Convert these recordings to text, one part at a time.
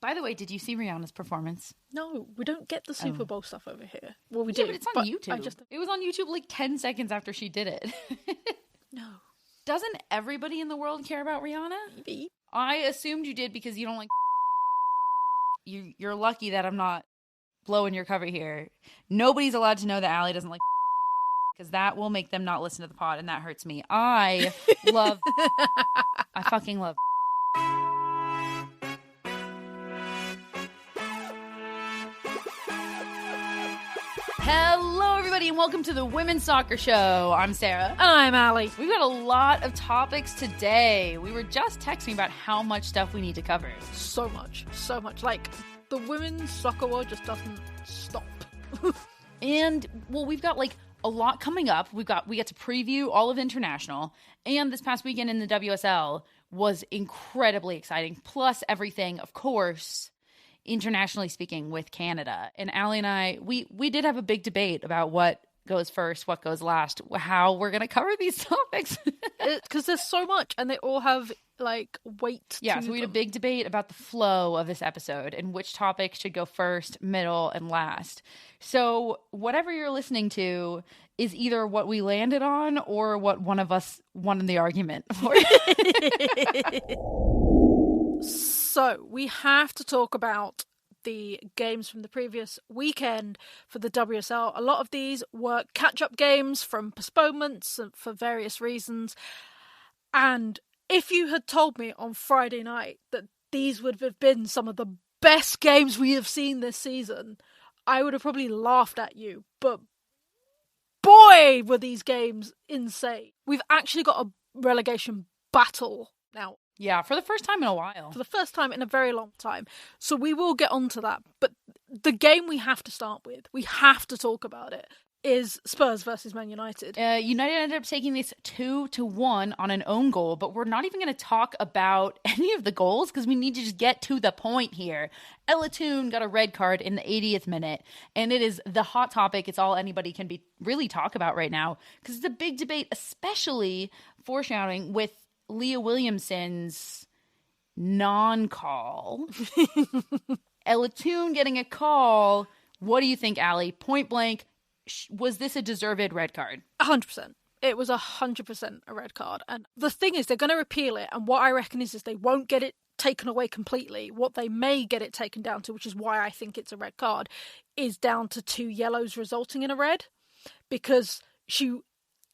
By the way, did you see Rihanna's performance? No, we don't get the Super Bowl stuff over here. Well, we do. Yeah, but it's on YouTube. It was on YouTube like 10 seconds after she did it. No. Doesn't everybody in the world care about Rihanna? Maybe. I assumed you did because you don't like You're lucky that I'm not blowing your cover here. Nobody's allowed to know that Allie doesn't like because that will make them not listen to the pod, and that hurts me. I fucking love Hello, everybody, and welcome to the Women's Soccer Show. I'm Sarah. And I'm Allie. We've got a lot of topics today. We were just texting about how much stuff we need to cover. So much. Like, the women's soccer world just doesn't stop. And, well, we've got, like, a lot coming up. We get to preview all of international. And this past weekend in the WSL was incredibly exciting. Plus everything, of course, internationally speaking, with Canada. And Allie and I, we did have a big debate about what goes first, what goes last, how we're going to cover these topics. Because there's so much, and they all have, like, weight Yeah, to so we had a them. big debate about the flow of this episode and which topic should go first, middle, and last. So whatever you're listening to is either what we landed on or what one of us won in the argument for. So, we have to talk about the games from the previous weekend for the WSL. A lot of these were catch-up games from postponements for various reasons. And if you had told me on Friday night that these would have been some of the best games we have seen this season, I would have probably laughed at you. But boy, were these games insane. We've actually got a relegation battle now. Yeah, for the first time in a while. For the first time in a very long time. So we will get onto that. But the game we have to start with, we have to talk about it, is Spurs versus Man United. United ended up taking this 2-1 on an own goal, but we're not even going to talk about any of the goals because we need to just get to the point here. Ella Toone got a red card in the 80th minute, and it is the hot topic. It's all anybody can really talk about right now because it's a big debate, especially foreshadowing with Leah Williamson's non-call. Ella Toone getting a call. What do you think, Allie? Point blank, was this a deserved red card? 100%. It was 100% a red card. And the thing is, they're going to repeal it. And what I reckon is they won't get it taken away completely. What they may get it taken down to, which is why I think it's a red card, is down to 2 yellows resulting in a red. Because she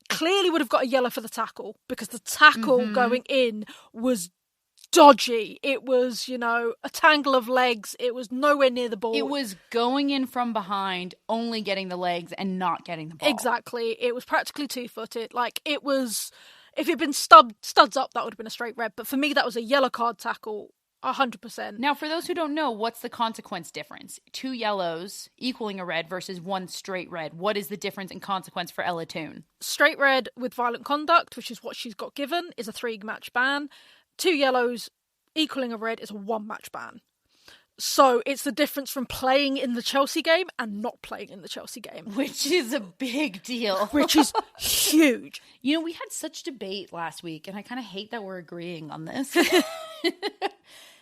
clearly would have got a yellow for the tackle, because the tackle going in was dodgy. It was, a tangle of legs. It was nowhere near the ball. It was going in from behind, only getting the legs and not getting the ball. Exactly. It was practically two-footed. Like, it was, if it had been studs up, that would have been a straight red. But for me, that was a yellow card tackle, 100%. Now, for those who don't know, what's the consequence difference? 2 yellows equaling a red versus 1 straight red. What is the difference in consequence for Ella Toone? Straight red with violent conduct, which is what she's got given, is a 3-match ban. 2 yellows equaling a red is a 1-match ban. So it's the difference from playing in the Chelsea game and not playing in the Chelsea game. Which is a big deal. Which is huge. We had such debate last week, and I kind of hate that we're agreeing on this.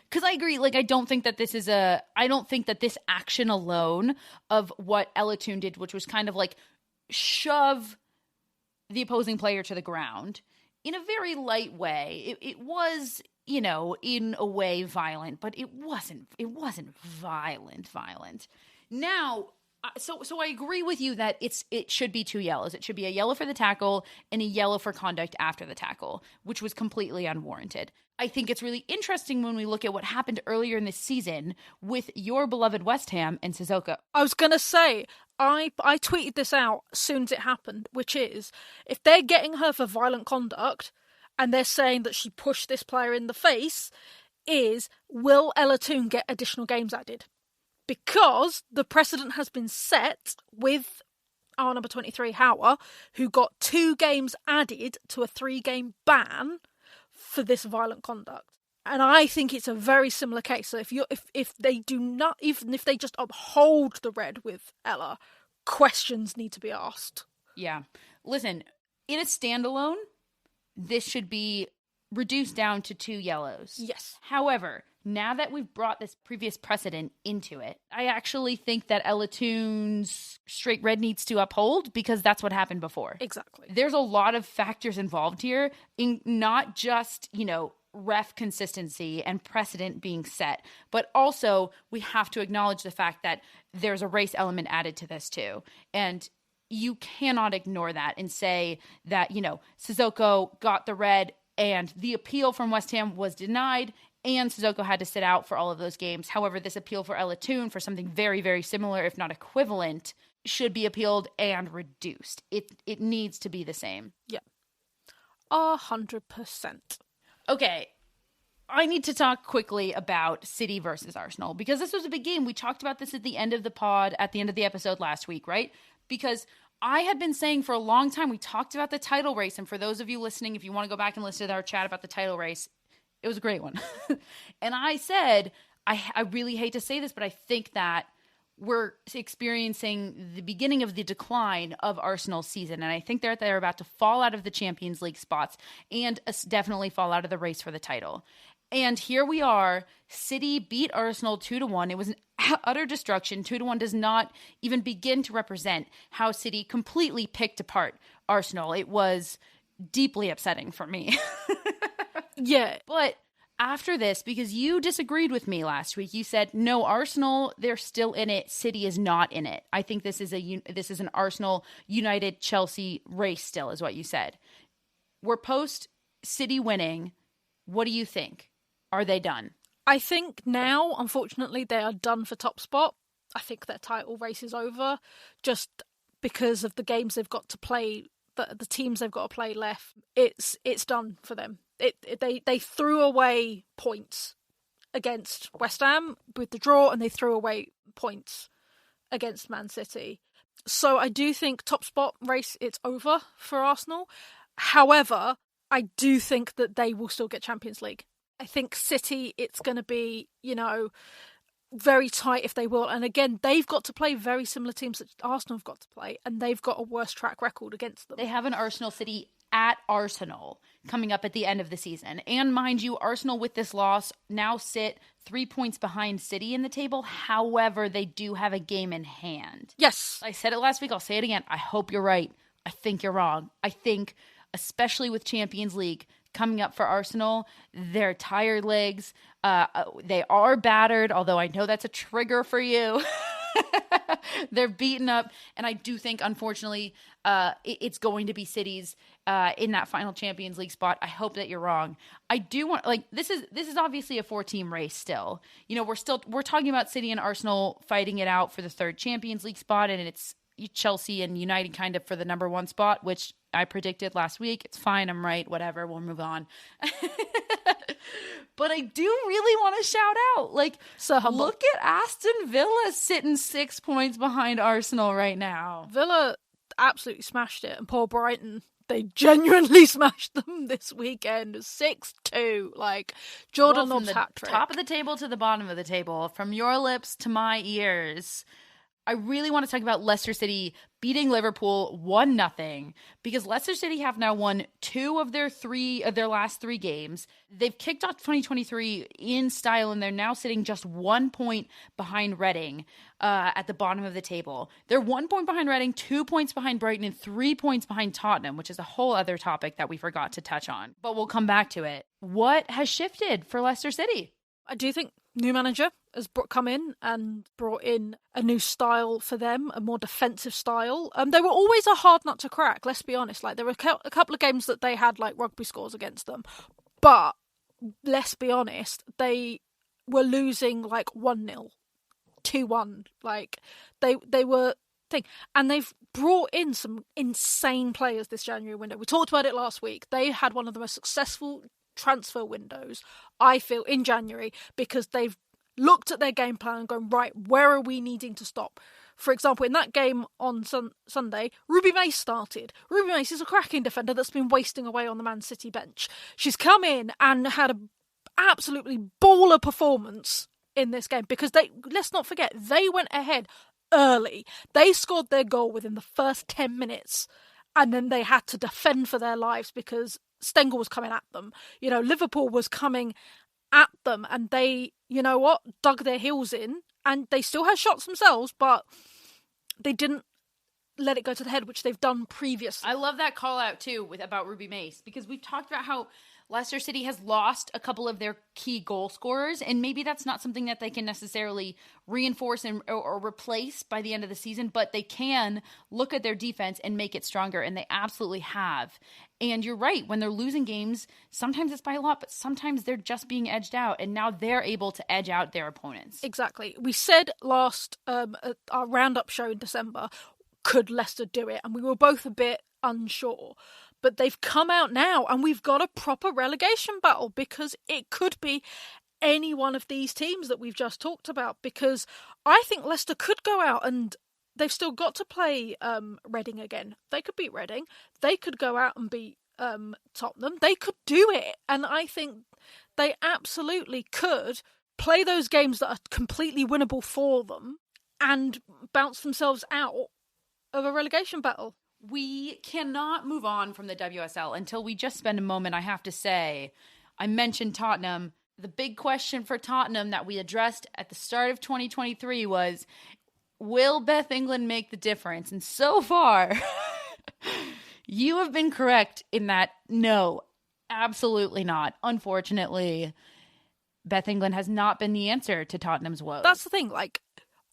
Because I agree, I don't think that this action alone of what Ella Toone did, which was kind of shove the opposing player to the ground in a very light way. It was, in a way violent, but it wasn't violent. Now, so I agree with you that it should be 2 yellows. It should be a yellow for the tackle and a yellow for conduct after the tackle, which was completely unwarranted. I think it's really interesting when we look at what happened earlier in this season with your beloved West Ham and Sissoko. I was going to say, I tweeted this out as soon as it happened, which is, if they're getting her for violent conduct and they're saying that she pushed this player in the face, will Ella Toone get additional games added? Because the precedent has been set with our number 23, Hauer, who got 2 games added to a 3-game ban for this violent conduct. And I think it's a very similar case. So if they do not, even if they just uphold the red with Ella, questions need to be asked. Yeah. Listen, in a standalone, this should be reduced down to 2 yellows. Yes. However, now that we've brought this previous precedent into it, I actually think that Ella Toone's straight red needs to uphold, because that's what happened before. Exactly. There's a lot of factors involved here, in not just, ref consistency and precedent being set, but also we have to acknowledge the fact that there's a race element added to this too. And you cannot ignore that and say that, Sissoko got the red and the appeal from West Ham was denied and Sissoko had to sit out for all of those games. However, this appeal for Ella Toone for something very, very similar, if not equivalent, should be appealed and reduced. It needs to be the same. Yeah. 100%. Okay. I need to talk quickly about City versus Arsenal, because this was a big game. We talked about this at the end of the pod, at the end of the episode last week, right? Because I had been saying for a long time, we talked about the title race. And for those of you listening, if you want to go back and listen to our chat about the title race, it was a great one. And I said, I really hate to say this, but I think that we're experiencing the beginning of the decline of Arsenal's season. And I think they're about to fall out of the Champions League spots and definitely fall out of the race for the title. And here we are. City beat Arsenal 2-1. It was an utter destruction. 2-1 does not even begin to represent how City completely picked apart Arsenal. It was deeply upsetting for me. Yeah. But after this, because you disagreed with me last week, you said, no, Arsenal, they're still in it. City is not in it. I think this is an Arsenal, United, Chelsea race still, is what you said. We're post City winning. What do you think? Are they done? I think now, unfortunately, they are done for top spot. I think their title race is over, just because of the games they've got to play, the teams they've got to play left. It's done for them. They threw away points against West Ham with the draw, and they threw away points against Man City. So I do think top spot race, it's over for Arsenal. However, I do think that they will still get Champions League. I think City, it's going to be, very tight if they will. And again, they've got to play very similar teams that Arsenal have got to play, and they've got a worse track record against them. They have an Arsenal City at Arsenal coming up at the end of the season. And mind you, Arsenal with this loss now sit 3 points behind City in the table. However, they do have a game in hand. Yes. I said it last week. I'll say it again. I hope you're right. I think you're wrong. I think, especially with Champions League coming up for Arsenal, their tired legs, they are battered, although I know that's a trigger for you. They're beaten up, and I do think, unfortunately, it's going to be City's in that final Champions League spot. I hope that you're wrong. I do want, this is obviously a 4-team race still. We're talking about City and Arsenal fighting it out for the third Champions League spot, and it's Chelsea and United kind of for the number 1 spot, which I predicted last week. It's fine. I'm right. Whatever. We'll move on. But I do really want to shout out, so humble. Look at Aston Villa sitting 6 points behind Arsenal right now. Villa absolutely smashed it, and Paul Brighton, they genuinely smashed them this weekend. 6-2. Jordan Nobb's hat trick. Top of the table to the bottom of the table, from your lips to my ears. I really want to talk about Leicester City beating Liverpool 1-0, because Leicester City have now won 2 of their last 3 games. They've kicked off 2023 in style, and they're now sitting just 1 point behind Reading at the bottom of the table. They're 1 point behind Reading, 2 points behind Brighton, and 3 points behind Tottenham, which is a whole other topic that we forgot to touch on. But we'll come back to it. What has shifted for Leicester City? I do think new manager has come in and brought in a new style for them, a more defensive style. They were always a hard nut to crack, let's be honest. There were a couple of games that they had rugby scores against them. But let's be honest, they were losing 1-0, 2-1. They were thing. And they've brought in some insane players this January window. We talked about it last week. They had one of the most successful transfer windows, I feel, in January, because they've looked at their game plan and gone, right, where are we needing to stop? For example, in that game on Sunday, Ruby Mace started. Ruby Mace is a cracking defender that's been wasting away on the Man City bench. She's come in and had an absolutely baller performance in this game, because let's not forget, they went ahead early. They scored their goal within the first 10 minutes, and then they had to defend for their lives because Stengel was coming at them. Liverpool was coming at them, and they, you know what, dug their heels in, and they still had shots themselves, but they didn't let it go to the head, which they've done previously. I love that call out too about Ruby Mace, because we've talked about how Leicester City has lost a couple of their key goal scorers, and maybe that's not something that they can necessarily reinforce or replace by the end of the season, but they can look at their defense and make it stronger, and they absolutely have. And you're right, when they're losing games, sometimes it's by a lot, but sometimes they're just being edged out, and now they're able to edge out their opponents. Exactly. We said last, our roundup show in December, could Leicester do it? And we were both a bit unsure. But they've come out now, and we've got a proper relegation battle, because it could be any one of these teams that we've just talked about, because I think Leicester could go out, and they've still got to play Reading again. They could beat Reading. They could go out and beat Tottenham. They could do it. And I think they absolutely could play those games that are completely winnable for them and bounce themselves out of a relegation battle. We cannot move on from the WSL until we just spend a moment. I have to say, I mentioned Tottenham. The big question for Tottenham that we addressed at the start of 2023 was, will Beth England make the difference? And so far, you have been correct in that no, absolutely not. Unfortunately, Beth England has not been the answer to Tottenham's woes. That's the thing, like,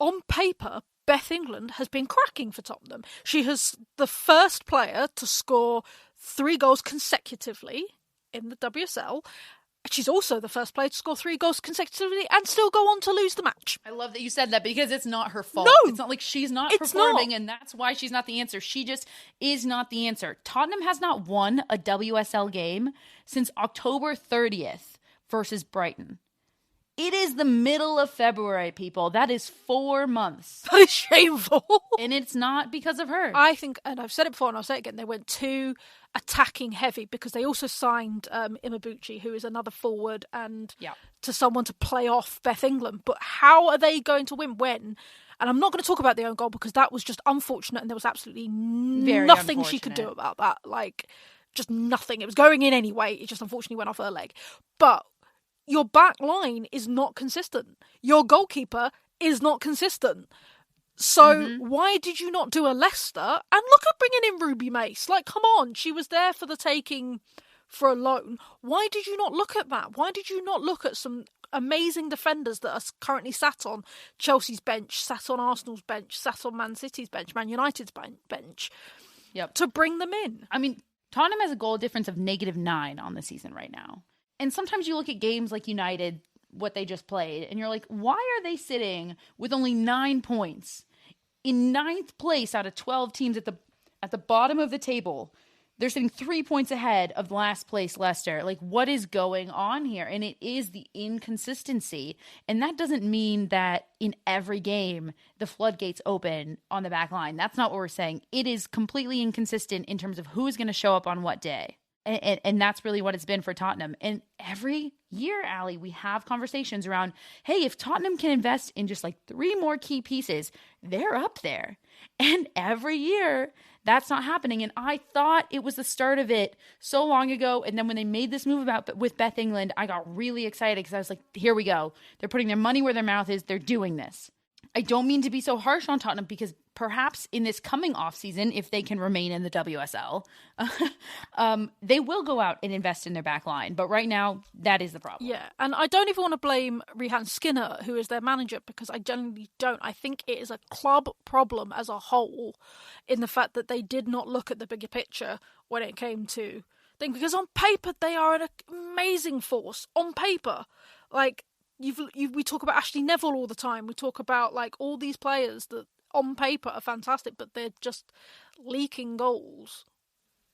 on paper, Beth England has been cracking for Tottenham. She has the first player to score 3 goals consecutively in the WSL. She's also the first player to score 3 goals consecutively and still go on to lose the match. I love that you said that, because it's not her fault. No, it's not like she's not performing, and that's why she's not the answer. She just is not the answer. Tottenham has not won a WSL game since October 30th versus Brighton. It is the middle of February, people. That is 4 months. That is shameful. And it's not because of her. I think, and I've said it before and I'll say it again, they went too attacking heavy, because they also signed Imabuchi, who is another forward, and to someone to play off Beth England. But how are they going to win when? And I'm not going to talk about the own goal, because that was just unfortunate, and there was absolutely nothing she could do about that. Like, just nothing. It was going in anyway. It just unfortunately went off her leg. But your back line is not consistent. Your goalkeeper is not consistent. So why did you not do a Leicester? And look at bringing in Ruby Mace. Like, come on. She was there for the taking for a loan. Why did you not look at that? Why did you not look at some amazing defenders that are currently sat on Chelsea's bench, sat on Arsenal's bench, sat on Man City's bench, Man United's bench, to bring them in? I mean, Tottenham has a goal difference of -9 on the season right now. And sometimes you look at games like United, what they just played, and you're like, why are they sitting with only 9 points in 9th place out of 12 teams at the bottom of the table? They're sitting 3 points ahead of last place Leicester. Like, what is going on here? And it is the inconsistency. And that doesn't mean that in every game the floodgates open on the back line. That's not what we're saying. It is completely inconsistent in terms of who's going to show up on what day. And that's really what it's been for Tottenham. And every year, Allie, we have conversations around, hey, if Tottenham can invest in just like 3 more key pieces, they're up there. And every year, that's not happening. And I thought it was the start of it so long ago. And then when they made this move with Beth England, I got really excited, because I was like, here we go. They're putting their money where their mouth is. They're doing this. I don't mean to be so harsh on Tottenham, because perhaps in this coming offseason, if they can remain in the WSL, they will go out and invest in their back line. But right now, that is the problem. Yeah, and I don't even want to blame Rehan Skinner, who is their manager, because I genuinely don't. I think it is a club problem as a whole, in the fact that they did not look at the bigger picture when it came to things. Because on paper, they are an amazing force. On paper. Like, we talk about Ashley Neville all the time. We talk about like all these players that on paper are fantastic, but they're just leaking goals.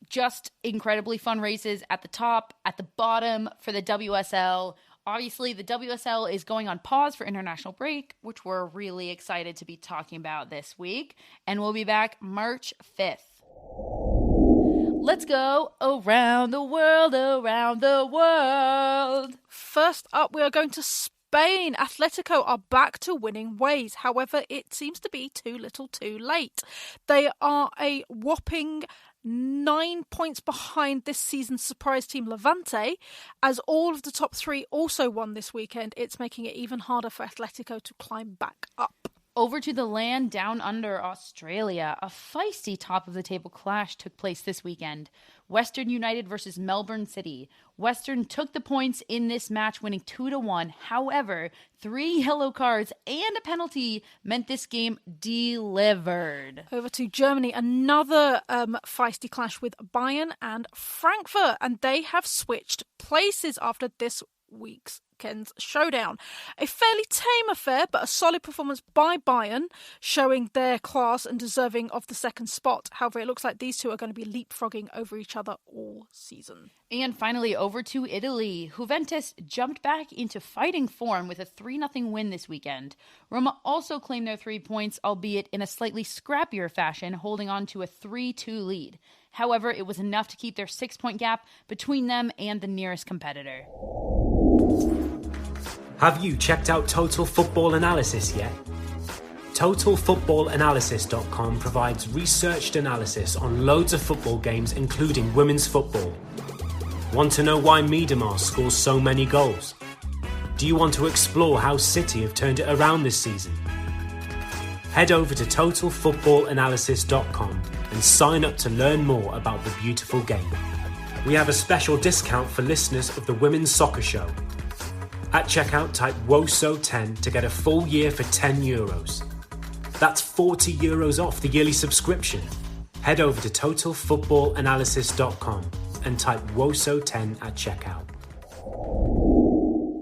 Just incredibly fun races at the top, at the bottom for the WSL. Obviously, the WSL is going on pause for international break, which we're really excited to be talking about this week. And we'll be back March 5th. Let's go around the world, around the world. First up, we are going to Spain. Atletico are back to winning ways. However, it seems to be too little too late. They are a whopping 9 points behind this season's surprise team Levante. As all of the top three also won this weekend, it's making it even harder for Atletico to climb back up. Over to the land down under Australia. A feisty top-of-the-table clash took place this weekend. Western United versus Melbourne City. Western took the points in this match, winning 2-1. However, 3 yellow cards and a penalty meant this game delivered. Over to Germany, another feisty clash with Bayern and Frankfurt. And they have switched places after this week's showdown. A fairly tame affair, but a solid performance by Bayern, showing their class and deserving of the second spot. However, it looks like these two are going to be leapfrogging over each other all season. And finally, over to Italy. Juventus jumped back into fighting form with a 3-0 win this weekend. Roma also claimed their 3 points, albeit in a slightly scrappier fashion, holding on to a 3-2 lead. However, it was enough to keep their 6-point gap between them and the nearest competitor. Have you checked out Total Football Analysis yet? TotalFootballAnalysis.com provides researched analysis on loads of football games, including women's football. Want to know why Miedemar scores so many goals? Do you want to explore how City have turned it around this season? Head over to TotalFootballAnalysis.com and sign up to learn more about the beautiful game. We have a special discount for listeners of the Women's Soccer Show. At checkout, type WOSO10 to get a full year for €10. That's €40 off the yearly subscription. Head over to TotalFootballAnalysis.com and type WOSO10 at checkout.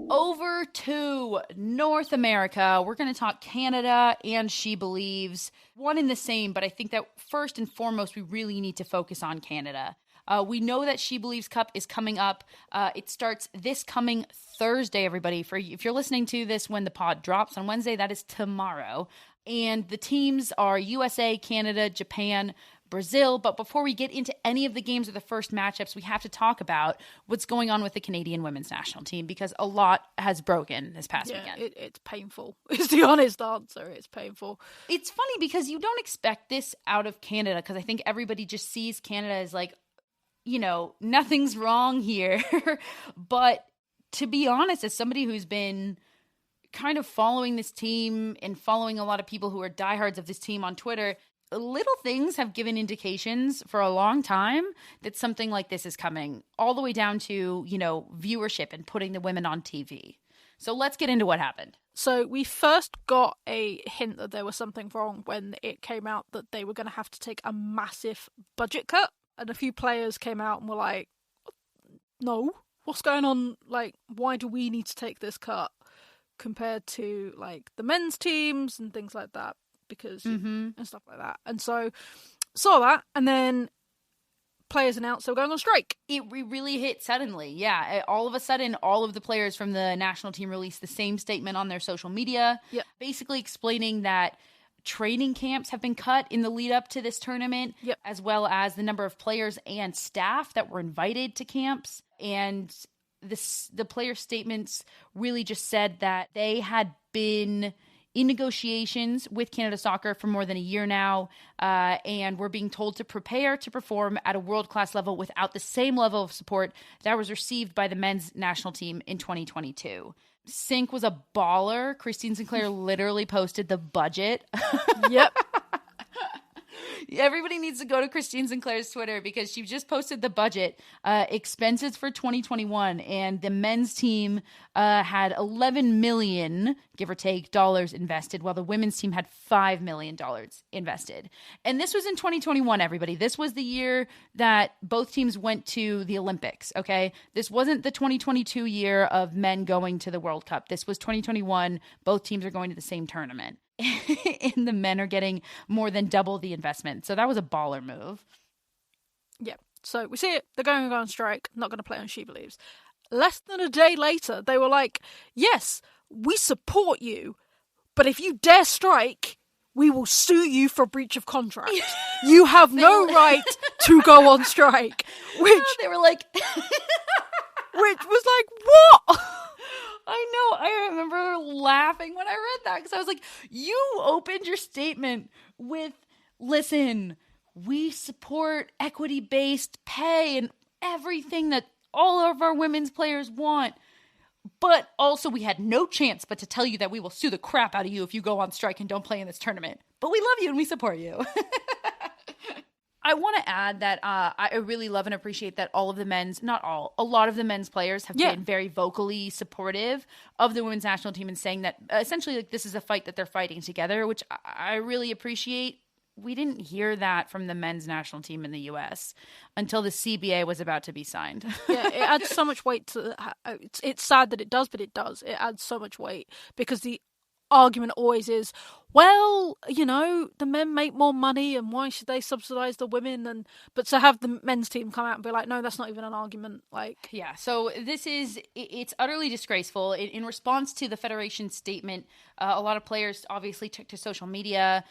Over to North America. We're going to talk Canada and She Believes. One in the same, but I think that first and foremost, we really need to focus on Canada. We know that She Believes Cup is coming up. It starts this coming Thursday, everybody. If you're listening to this when the pod drops on Wednesday, that is tomorrow. And the teams are USA, Canada, Japan, Brazil. But before we get into any of the games or the first matchups, we have to talk about what's going on with the Canadian women's national team, because a lot has broken this past weekend. It's painful. It's the honest answer. It's painful. It's funny because you don't expect this out of Canada, because I think everybody just sees Canada as like, nothing's wrong here. But to be honest, as somebody who's been kind of following this team and following a lot of people who are diehards of this team on Twitter, little things have given indications for a long time that something like this is coming, all the way down to, viewership and putting the women on TV. So let's get into what happened. So we first got a hint that there was something wrong when it came out that they were going to have to take a massive budget cut. And a few players came out and were like, no, what's going on? Like, why do we need to take this cut compared to, like, the men's teams and things like that? Because, and stuff like that. And so, saw that, and then players announced they were going on strike. It really hit suddenly, yeah. All of a sudden, all of the players from the national team released the same statement on their social media, basically explaining that training camps have been cut in the lead up to this tournament, as well as the number of players and staff that were invited to camps. And the player statements really just said that they had been in negotiations with Canada Soccer for more than a year now, and were being told to prepare to perform at a world-class level without the same level of support that was received by the men's national team in 2022. Sync was a baller. Christine Sinclair literally posted the budget. Yep. Everybody needs to go to Christine Sinclair's Twitter, because she just posted the budget, expenses for 2021, and the men's team had $11 million, give or take, dollars invested, while the women's team had $5 million invested. And this was in 2021, everybody. This was the year that both teams went to the Olympics, okay? This wasn't the 2022 year of men going to the World Cup. This was 2021. Both teams are going to the same tournament. And the men are getting more than double the investment. So that was a baller move. Yeah. So we see it. They're going on strike. Not going to play on She Believes. Less than a day later, they were like, yes, we support you, but if you dare strike, we will sue you for breach of contract. You have no right to go on strike. Which they were like... which was like, what? I know. I remember laughing when I read that, because I was like, you opened your statement with, listen, we support equity-based pay and everything that all of our women's players want. But also we had no chance but to tell you that we will sue the crap out of you if you go on strike and don't play in this tournament. But we love you and we support you. I want to add that I really love and appreciate that all of the men's, not all, a lot of the men's players have been very vocally supportive of the women's national team and saying that essentially like this is a fight that they're fighting together, which I really appreciate. We didn't hear that from the men's national team in the U.S. until the CBA was about to be signed. Yeah, it adds so much weight to it's sad that it does, but it does. It adds so much weight because the argument always is, well, you know, the men make more money and why should they subsidise the women? But to have the men's team come out and be like, no, that's not even an argument. Like, yeah, so it's utterly disgraceful. In response to the Federation statement, a lot of players obviously took to social media.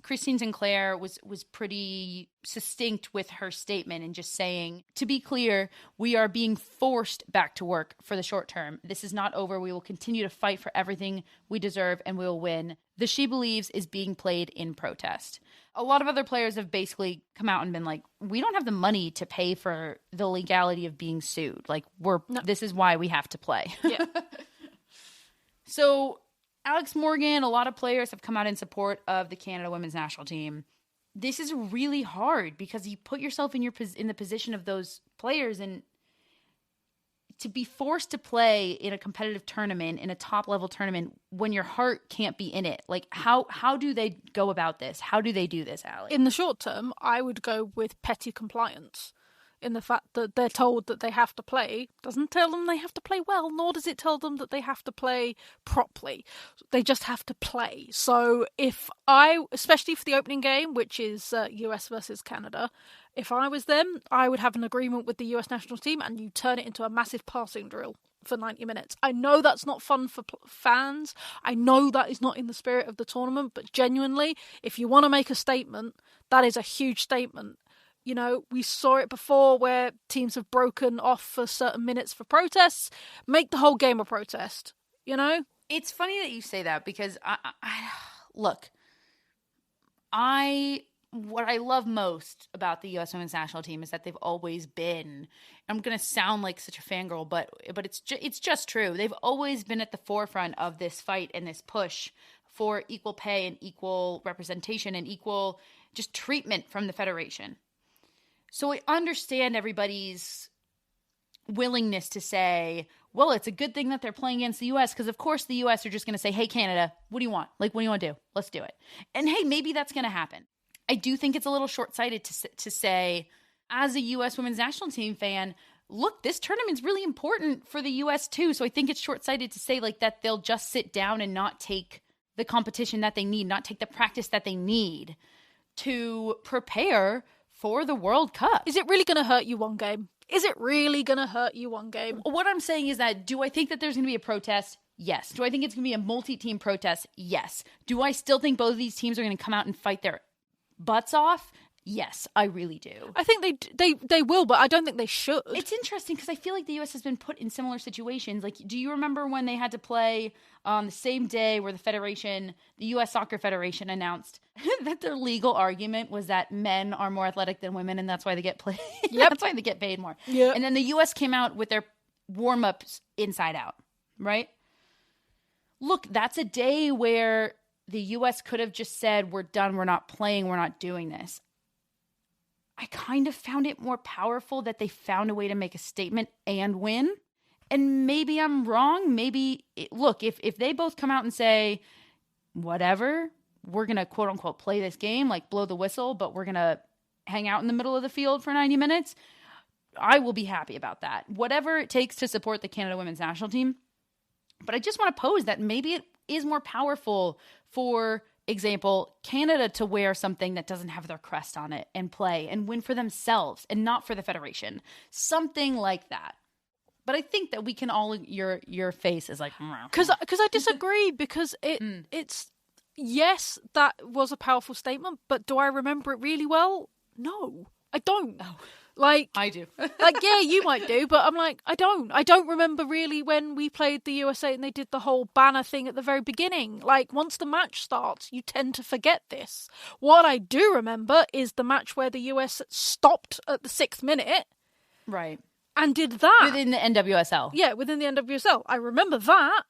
Christine Sinclair was pretty succinct with her statement and just saying, to be clear, we are being forced back to work for the short term. This is not over. We will continue to fight for everything we deserve and we will win. The She Believes is being played in protest. A lot of other players have basically come out and been like, we don't have the money to pay for the legality of being sued. Like, this is why we have to play. Yeah. So Alex Morgan, a lot of players have come out in support of the Canada women's national team. This is really hard because you put yourself in the position of those players, and to be forced to play in a competitive tournament, in a top level tournament, when your heart can't be in it. Like, how do they go about this? How do they do this, Allie? In the short term, I would go with petty compliance. In the fact that they're told that they have to play, doesn't tell them they have to play well, nor does it tell them that they have to play properly. They just have to play. So especially for the opening game, which is US versus Canada, if I was them, I would have an agreement with the US national team and you turn it into a massive passing drill for 90 minutes. I know that's not fun for fans. I know that is not in the spirit of the tournament, but genuinely, if you want to make a statement, that is a huge statement. You know, we saw it before where teams have broken off for certain minutes for protests. Make the whole game a protest, you know? It's funny that you say that because what I love most about the U.S. women's national team is that they've always been, I'm going to sound like such a fangirl, but it's just true. They've always been at the forefront of this fight and this push for equal pay and equal representation and equal just treatment from the Federation. So I understand everybody's willingness to say, well, it's a good thing that they're playing against the U.S. because, of course, the U.S. are just going to say, hey, Canada, what do you want? Like, what do you want to do? Let's do it. And, hey, maybe that's going to happen. I do think it's a little short-sighted to say, as a U.S. women's national team fan, look, this tournament's really important for the U.S. too. So I think it's short-sighted to say like that they'll just sit down and not take the competition that they need, not take the practice that they need to prepare for the World Cup. Is it really going to hurt you one game? Is it really going to hurt you one game? What I'm saying is that, do I think that there's going to be a protest? Yes. Do I think it's going to be a multi-team protest? Yes. Do I still think both of these teams are going to come out and fight their butts off? Yes, I really do. I think they will, but I don't think they should. It's interesting because I feel like the U.S. has been put in similar situations. Like, do you remember when they had to play on the same day where the U.S. Soccer Federation announced that their legal argument was that men are more athletic than women and that's why they get paid. Yep. That's why they get paid more. Yep. And then the U.S. came out with their warm-ups inside out, right? Look, that's a day where the U.S. could have just said, we're done, we're not playing, we're not doing this. I kind of found it more powerful that they found a way to make a statement and win. And maybe I'm wrong. Look, if they both come out and say, whatever, we're going to quote unquote play this game, like blow the whistle, but we're going to hang out in the middle of the field for 90 minutes, I will be happy about that. Whatever it takes to support the Canada women's national team. But I just want to pose that maybe it is more powerful for example, Canada to wear something that doesn't have their crest on it and play and win for themselves and not for the Federation. Something like that. But I think that we can all, your face is like, because I disagree because it's, yes, that was a powerful statement, but do I remember it really well? No, I don't. Oh. Like, I do. yeah, you might do, but I'm like, I don't remember really when we played the USA and they did the whole banner thing at the very beginning. Like, once the match starts, you tend to forget this. What I do remember is the match where the US stopped at the 6th minute. Right. And did that. Within the NWSL. Yeah, within the NWSL. I remember that.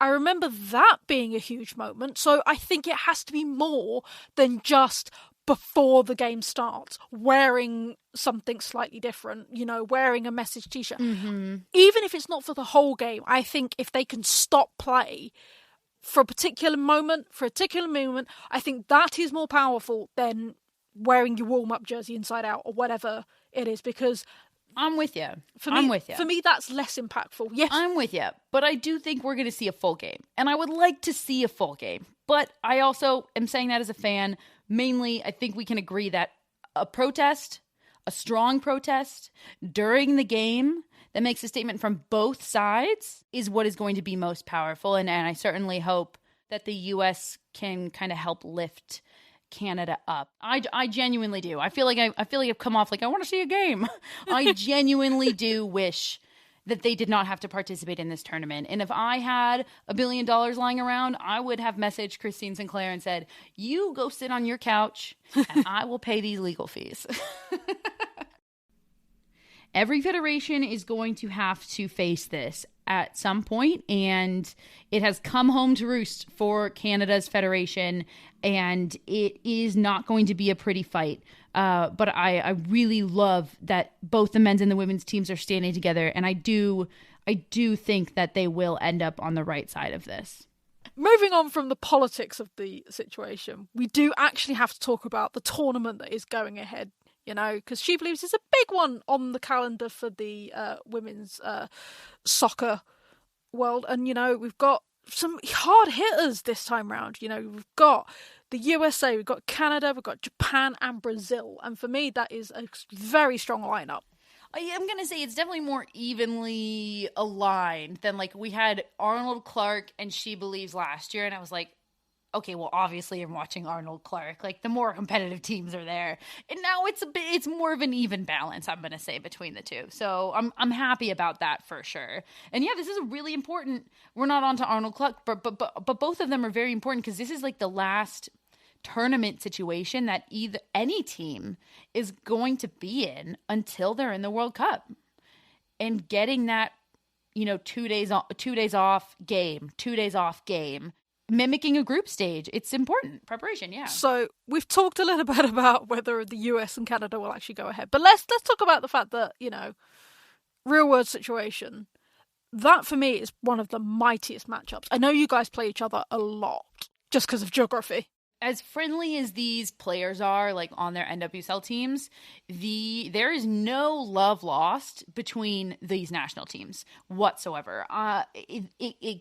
I remember that being a huge moment. So I think it has to be more than just before the game starts, wearing something slightly different, wearing a message t-shirt. Mm-hmm. Even if it's not for the whole game, I think if they can stop play for a particular moment, I think that is more powerful than wearing your warm-up jersey inside out or whatever it is, because I'm with you. For me, that's less impactful. Yes. I'm with you. But I do think we're going to see a full game. And I would like to see a full game. But I also am saying that as a fan. Mainly, I think we can agree that a strong protest during the game that makes a statement from both sides is what is going to be most powerful. And I certainly hope that the U.S. can kind of help lift Canada up. I genuinely do. I feel like I've come off like I want to see a game. I genuinely do wish that they did not have to participate in this tournament. And if I had $1 billion lying around, I would have messaged Christine Sinclair and said, "You go sit on your couch and I will pay these legal fees." Every federation is going to have to face this at some point, and it has come home to roost for Canada's federation, and it is not going to be a pretty fight. But I really love that both the men's and the women's teams are standing together, and I do think that they will end up on the right side of this. Moving on from the politics of the situation, we do actually have to talk about the tournament that is going ahead. Because She Believes is a big one on the calendar for the women's soccer world. And, we've got some hard hitters this time round. We've got the USA, we've got Canada, we've got Japan and Brazil. And for me, that is a very strong lineup. I'm going to say it's definitely more evenly aligned than, like, we had Arnold, Clark, and She Believes last year. And I was like, okay, well, obviously I'm watching Arnold, Clark. Like, the more competitive teams are there. And now it's more of an even balance, I'm going to say, between the two. So I'm happy about that for sure. And yeah, this is a really important, we're not on to Arnold, Clark, but both of them are very important because this is like the last tournament situation that any team is going to be in until they're in the World Cup. And getting that, 2 days off game, mimicking a group stage. It's important. Preparation, yeah. So we've talked a little bit about whether the US and Canada will actually go ahead. But let's talk about the fact that, real world situation. That for me is one of the mightiest matchups. I know you guys play each other a lot just because of geography. As friendly as these players are, like on their NWSL teams, there is no love lost between these national teams whatsoever. It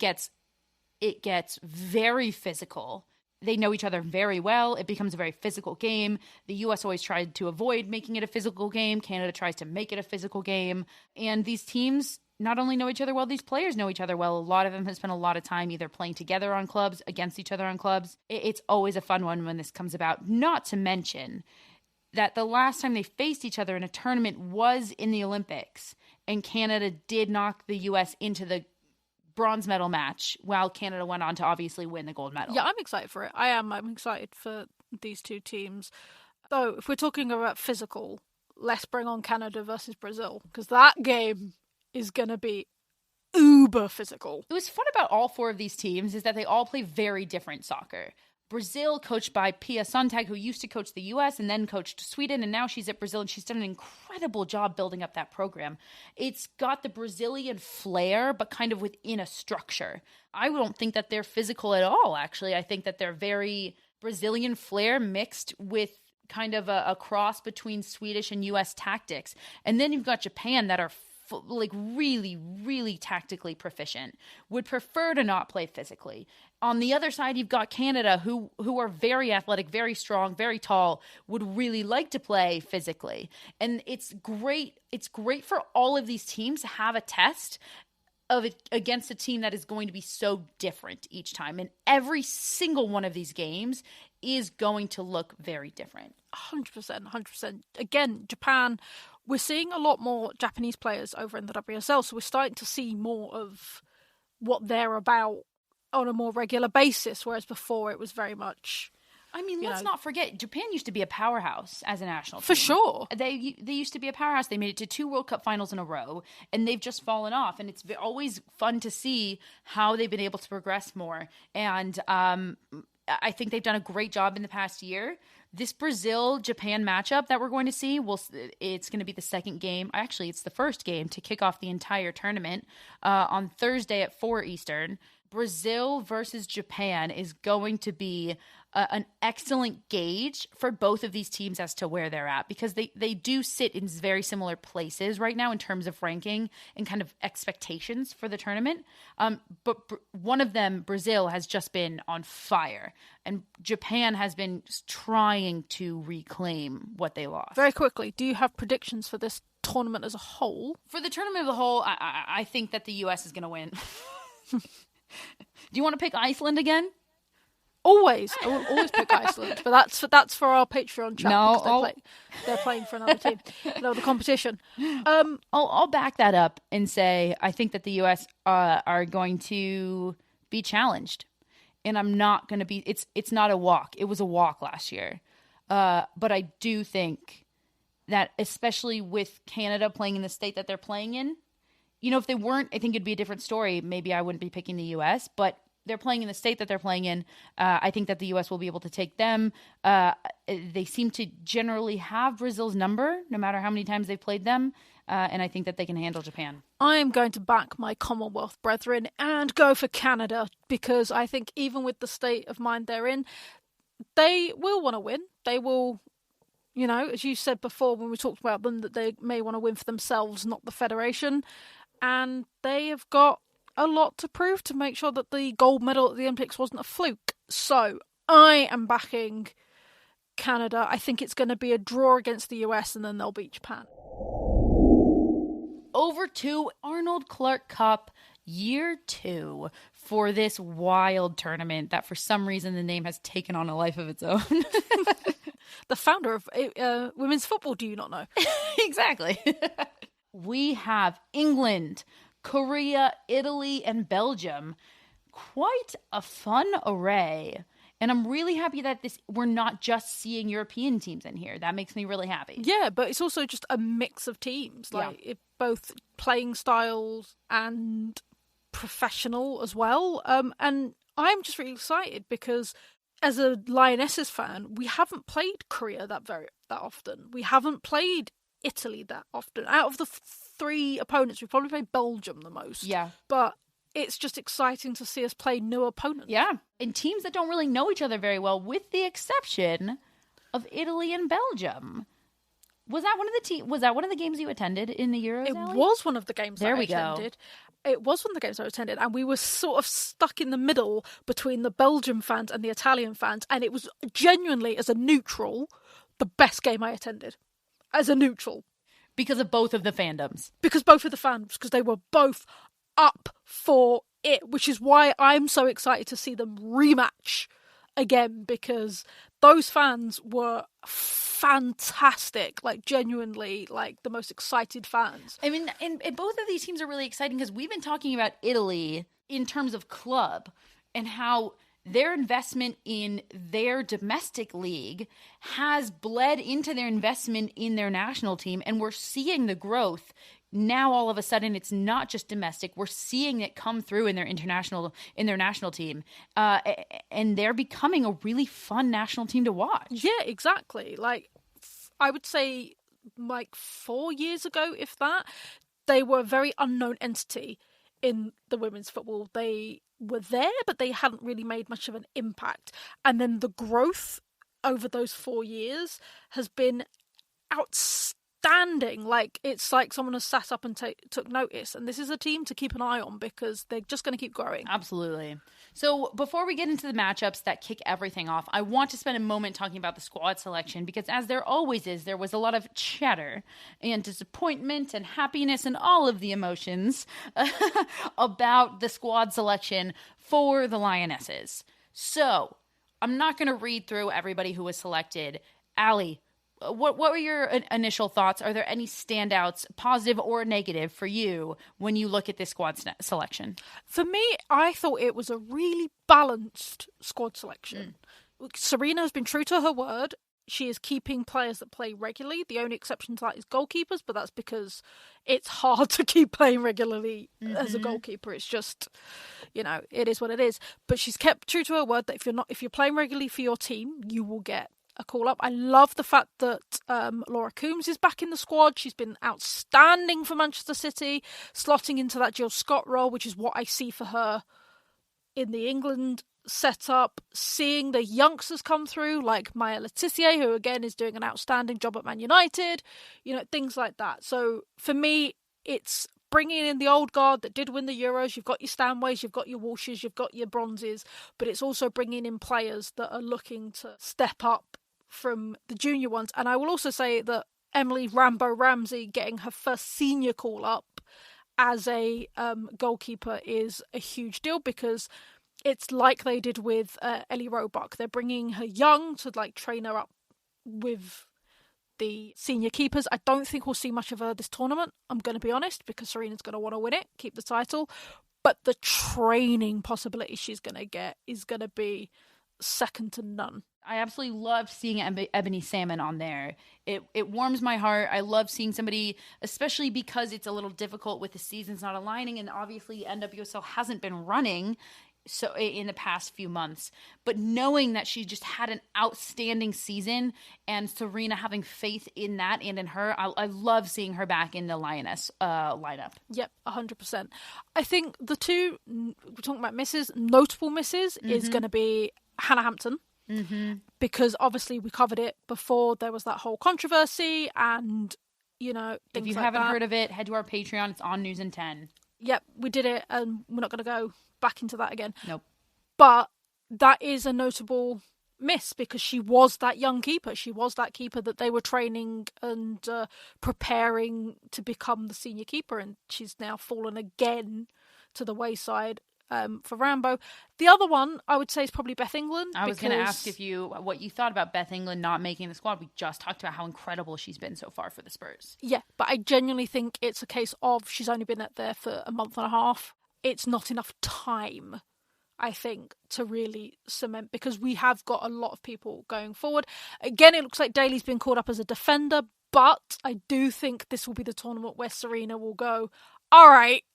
gets very physical. They know each other very well. It becomes a very physical game. The U.S. always tried to avoid making it a physical game. Canada tries to make it a physical game. And these teams not only know each other well, these players know each other well. A lot of them have spent a lot of time either playing together on clubs, against each other on clubs. It's always a fun one when this comes about. Not to mention that the last time they faced each other in a tournament was in the Olympics. And Canada did knock the U.S. into the bronze medal match while Canada went on to obviously win the gold medal. Yeah, I'm excited for it. I'm excited for these two teams. Though, if we're talking about physical, let's bring on Canada versus Brazil, because that game is going to be uber physical. It was fun about all four of these teams is that they all play very different soccer. Brazil, coached by Pia Sontag, who used to coach the U.S. and then coached Sweden, and now she's at Brazil, and she's done an incredible job building up that program. It's got the Brazilian flair, but kind of within a structure. I don't think that they're physical at all, actually. I think that they're very Brazilian flair mixed with kind of a cross between Swedish and U.S. tactics. And then you've got Japan that are like really, really tactically proficient, would prefer to not play physically. On the other side, you've got Canada, who are very athletic, very strong, very tall, would really like to play physically. And it's great. It's great for all of these teams to have a test of it against a team that is going to be so different each time. And every single one of these games is going to look very different. 100%. Again, Japan we're seeing a lot more Japanese players over in the WSL, so we're starting to see more of what they're about on a more regular basis, whereas before it was very much... I mean, let's not forget, Japan used to be a powerhouse as a national team. For sure. They used to be a powerhouse. They made it to 2 World Cup finals in a row, and they've just fallen off. And it's always fun to see how they've been able to progress more. And I think they've done a great job in the past year. This Brazil-Japan matchup that we're going to see, it's going to be the second game. Actually, it's the first game to kick off the entire tournament on Thursday at 4 Eastern. Brazil versus Japan is going to be an excellent gauge for both of these teams as to where they're at, because they do sit in very similar places right now in terms of ranking and kind of expectations for the tournament. But one of them, Brazil, has just been on fire, and Japan has been trying to reclaim what they lost. Very quickly, do you have predictions for this tournament as a whole? For the tournament as a whole, I think that the U.S. is going to win. Do you want to pick Iceland again? Always. I will always pick Iceland. But that's for our Patreon chat. No, they're playing for another team. No, the competition. I'll back that up and say I think that the U.S. Are going to be challenged. And I'm not going to be... It's not a walk. It was a walk last year. But I do think that, especially with Canada playing in the state that they're playing in, if they weren't, I think it'd be a different story. Maybe I wouldn't be picking the U.S., but they're playing in the state that they're playing in. I think that the U.S. will be able to take them. They seem to generally have Brazil's number, no matter how many times they've played them, and I think that they can handle Japan. I am going to back my Commonwealth brethren and go for Canada, because I think even with the state of mind they're in, they will want to win. They will... as you said before when we talked about them, that they may want to win for themselves, not the Federation. And they have got a lot to prove to make sure that the gold medal at the Olympics wasn't a fluke. So I am backing Canada. I think it's going to be a draw against the US, and then they'll beat Japan. Over to Arnold Clark Cup Year 2 for this wild tournament that for some reason the name has taken on a life of its own. The founder of women's football, do you not know? Exactly. We have England, Korea, Italy, and Belgium. Quite a fun array. And I'm really happy that we're not just seeing European teams in here. That makes me really happy. Yeah, but it's also just a mix of teams. Both playing styles and professional as well. And I'm just really excited because as a Lionesses fan, we haven't played Korea that often. We haven't played Italy that often. Out of the 3 opponents, we've probably played Belgium the most. Yeah. But it's just exciting to see us play new opponents. Yeah. And teams that don't really know each other very well, with the exception of Italy and Belgium. Was that one of the games you attended in the Euros, Allie? Was one of the games there that I attended. It was one of the games I attended, and we were sort of stuck in the middle between the Belgian fans and the Italian fans, and it was genuinely, as a neutral, the best game I attended. As a neutral. Because of both of the fandoms. Because both of the fans, because they were both up for it, which is why I'm so excited to see them rematch again, because those fans were fantastic, genuinely, the most excited fans. I mean, and both of these teams are really exciting because we've been talking about Italy in terms of club and how their investment in their domestic league has bled into their investment in their national team, and we're seeing the growth. Now, all of a sudden, it's not just domestic. We're seeing it come through in their national team, and they're becoming a really fun national team to watch. Yeah, exactly. I would say, 4 years ago, if that, they were a very unknown entity in the women's football. They were there, but they hadn't really made much of an impact. And then the growth over those 4 years has been outstanding. It's like someone has sat up and took notice. And this is a team to keep an eye on because they're just going to keep growing. Absolutely. So before we get into the matchups that kick everything off, I want to spend a moment talking about the squad selection because, as there always is, there was a lot of chatter and disappointment and happiness and all of the emotions about the squad selection for the Lionesses. So I'm not going to read through everybody who was selected. Allie, what were your initial thoughts? Are there any standouts, positive or negative, for you when you look at this squad selection? For me, I thought it was a really balanced squad selection. Serena has been true to her word. She is keeping players that play regularly. The only exception to that is goalkeepers, but that's because it's hard to keep playing regularly as a goalkeeper. It's just, it is what it is. But she's kept true to her word that if you're playing regularly for your team, you will get a call up. I love the fact that Laura Coombs is back in the squad. She's been outstanding for Manchester City, slotting into that Jill Scott role, which is what I see for her in the England setup. Seeing the youngsters come through like Maya Letitia, who again is doing an outstanding job at Man United, things like that. So for me, it's bringing in the old guard that did win the Euros. You've got your Stanways, you've got your Walshes, you've got your Bronzes, but it's also bringing in players that are looking to step up from the junior ones. And I will also say that Emily Rambo Ramsey getting her first senior call up as a goalkeeper is a huge deal, because it's like they did with Ellie Roebuck. They're bringing her young to train her up with the senior keepers. I don't think we'll see much of her this tournament, I'm going to be honest, because Serena's going to want to win it, keep the title. But the training possibility she's going to get is going to be second to none. I absolutely loved seeing Ebony Salmon on there. It warms my heart. I love seeing somebody, especially because it's a little difficult with the seasons not aligning, and obviously NWSL hasn't been running so in the past few months, but knowing that she just had an outstanding season, and Serena having faith in that and in her, I love seeing her back in the Lioness lineup. Yep, 100%. I think the two, we're talking about notable misses, is going to be Hannah Hampton, because obviously we covered it before there was that whole controversy, and things if you like haven't that. heard of it, head to our Patreon. It's on News in 10. Yep, we did it, and we're not going to go back into that again. Nope. But that is a notable miss, because she was that young keeper. She was that keeper that they were training and preparing to become the senior keeper, and she's now fallen again to the wayside for Rambo. The other one I would say is probably Beth England. I was going to ask what you thought about Beth England not making the squad. We just talked about how incredible she's been so far for the Spurs. Yeah, but I genuinely think it's a case of she's only been there for a month and a half. It's not enough time, I think, to really cement, because we have got a lot of people going forward. Again, it looks like Daly's been called up as a defender, but I do think this will be the tournament where Serena will go, all right,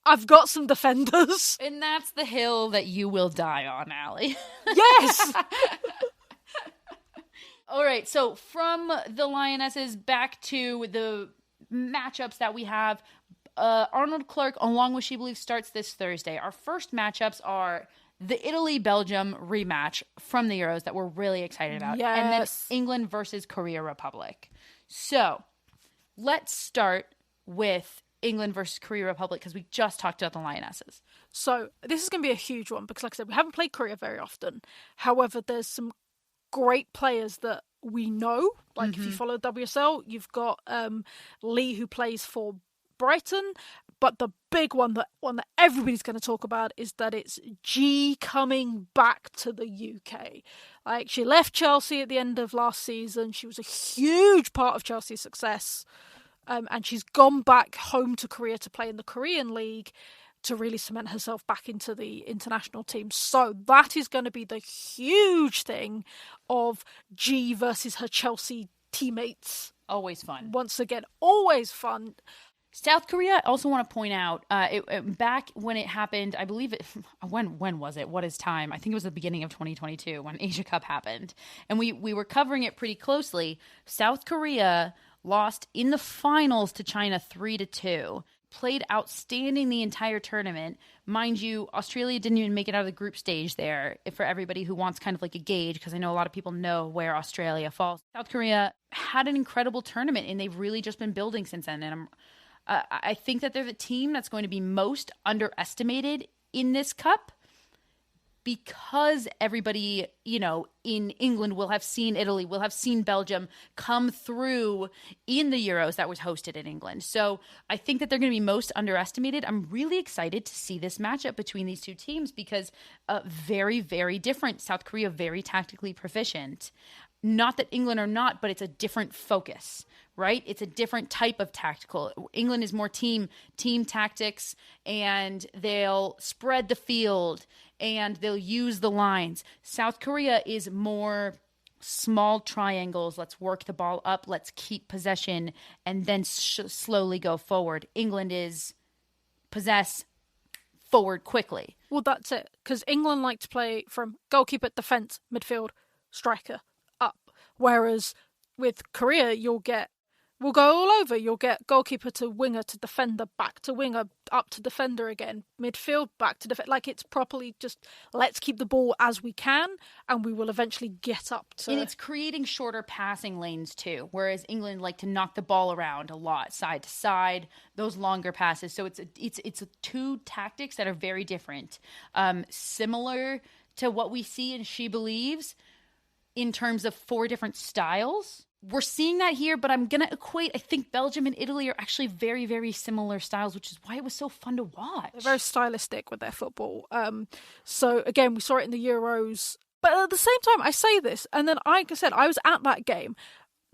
I've got some defenders. And that's the hill that you will die on, Allie. Yes! All right, so from the Lionesses back to the matchups that we have. Arnold Clark, along with She Believes, starts this Thursday. Our first matchups are the Italy-Belgium rematch from the Euros that we're really excited about. Yes. And then England versus Korea Republic. So let's start with England versus Korea Republic, because we just talked about the Lionesses. So this is going to be a huge one, because like I said, we haven't played Korea very often. However, there's some great players that we know. Like if you follow WSL, you've got Lee, who plays for Brighton, but the big one that everybody's going to talk about is that it's G coming back to the UK. Like, she left Chelsea at the end of last season. She was a huge part of Chelsea's success, and she's gone back home to Korea to play in the Korean League to really cement herself back into the international team. So that is going to be the huge thing of G versus her Chelsea teammates. Always fun. Once again, always fun. South Korea, I also want to point out, back when it happened, I believe it, when was it? What is time? I think it was the beginning of 2022 when Asia Cup happened. And we were covering it pretty closely. South Korea lost in the finals to China 3-2. Played outstanding the entire tournament. Mind you, Australia didn't even make it out of the group stage there, for everybody who wants kind of like a gauge, because I know a lot of people know where Australia falls. South Korea had an incredible tournament, and they've really just been building since then. And I think that they're the team that's going to be most underestimated in this cup, because everybody, in England will have seen Italy, will have seen Belgium come through in the Euros that was hosted in England. So I think that they're going to be most underestimated. I'm really excited to see this matchup between these two teams because very, very different. South Korea, very tactically proficient. Not that England are not, but it's a different focus, right? It's a different type of tactical. England is more team tactics, and they'll spread the field and they'll use the lines. South Korea is more small triangles. Let's work the ball up. Let's keep possession and then slowly go forward. England is possess, forward quickly. Well, that's it. Because England like to play from goalkeeper, defence, midfield, striker, up. Whereas with Korea, we'll go all over. You'll get goalkeeper to winger to defender, back to winger, up to defender again, midfield, back to defender. Like, it's properly just, let's keep the ball as we can, and we will eventually get up to... And it's creating shorter passing lanes too, whereas England like to knock the ball around a lot, side to side, those longer passes. So it's two tactics that are very different. Similar to what we see in She Believes in terms of 4 different styles. We're seeing that here, but I'm going to equate, I think Belgium and Italy are actually very, very similar styles, which is why it was so fun to watch. They're very stylistic with their football. So, again, we saw it in the Euros. But at the same time, I say this, and then, like I said, I was at that game.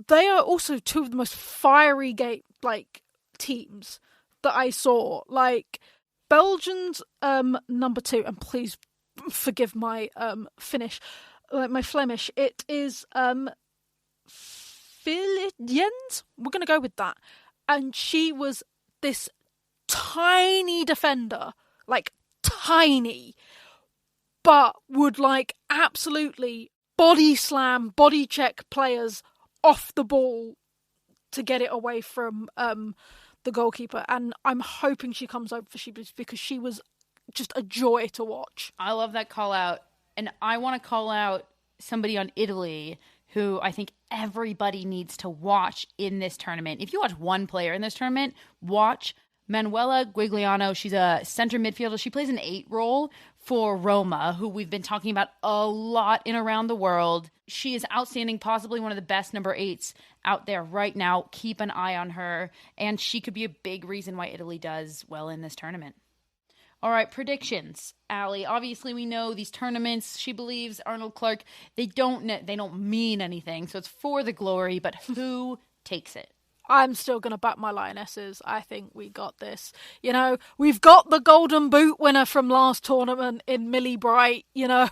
They are also two of the most fiery teams that I saw. Like, Belgium's number 2, and please forgive my Finnish, my Flemish, it is... Jens? We're going to go with that. And she was this tiny defender, like tiny, but would like absolutely body slam, body check players off the ball to get it away from the goalkeeper. And I'm hoping she comes over for Shebas because she was just a joy to watch. I love that call out. And I want to call out somebody on Italy who I think everybody needs to watch in this tournament. If you watch one player in this tournament, watch Manuela Guigliano. She's a center midfielder. She plays an 8 role for Roma, who we've been talking about a lot in around the world. She is outstanding, possibly one of the best number 8s out there right now. Keep an eye on her, and she could be a big reason why Italy does well in this tournament. All right, predictions. Allie, obviously we know these tournaments, She Believes, Arnold Clark, they don't mean anything, so it's for the glory, but who takes it? I'm still going to back my Lionesses. I think we got this. You know, we've got the Golden Boot winner from last tournament in Millie Bright. You know,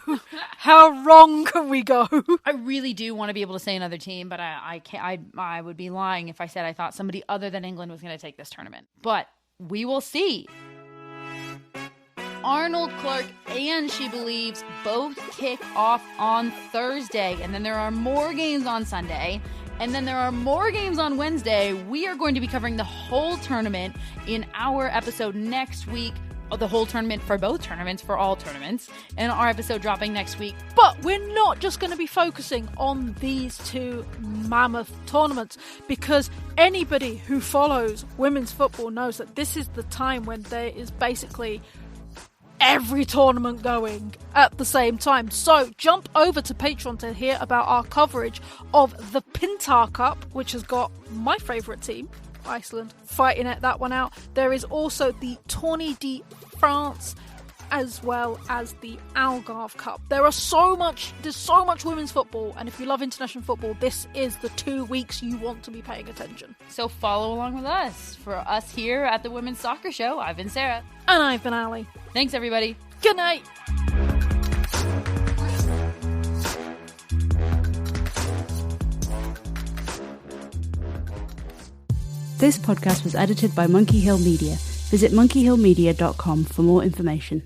how wrong can we go? I really do want to be able to say another team, but I can't. I would be lying if I said I thought somebody other than England was going to take this tournament. But we will see. Arnold Clark and She Believes both kick off on Thursday, and then there are more games on Sunday, and then there are more games on Wednesday. We are going to be covering the whole tournament in our episode next week, the whole tournament for both tournaments, for all tournaments, and our episode dropping next week. But we're not just going to be focusing on these 2 mammoth tournaments, because anybody who follows women's football knows that this is the time when there is basically every tournament going at the same time. So jump over to Patreon to hear about our coverage of the Pintar Cup, which has got my favourite team, Iceland, fighting that one out. There is also the Tournée de France, as well as the Algarve Cup. There's so much women's football, and if you love international football, this is the 2 weeks you want to be paying attention. So follow along with us. For us here at the Women's Soccer Show, I've been Sarah. And I've been Ali. Thanks, everybody. Good night. This podcast was edited by Monkey Hill Media. Visit monkeyhillmedia.com for more information.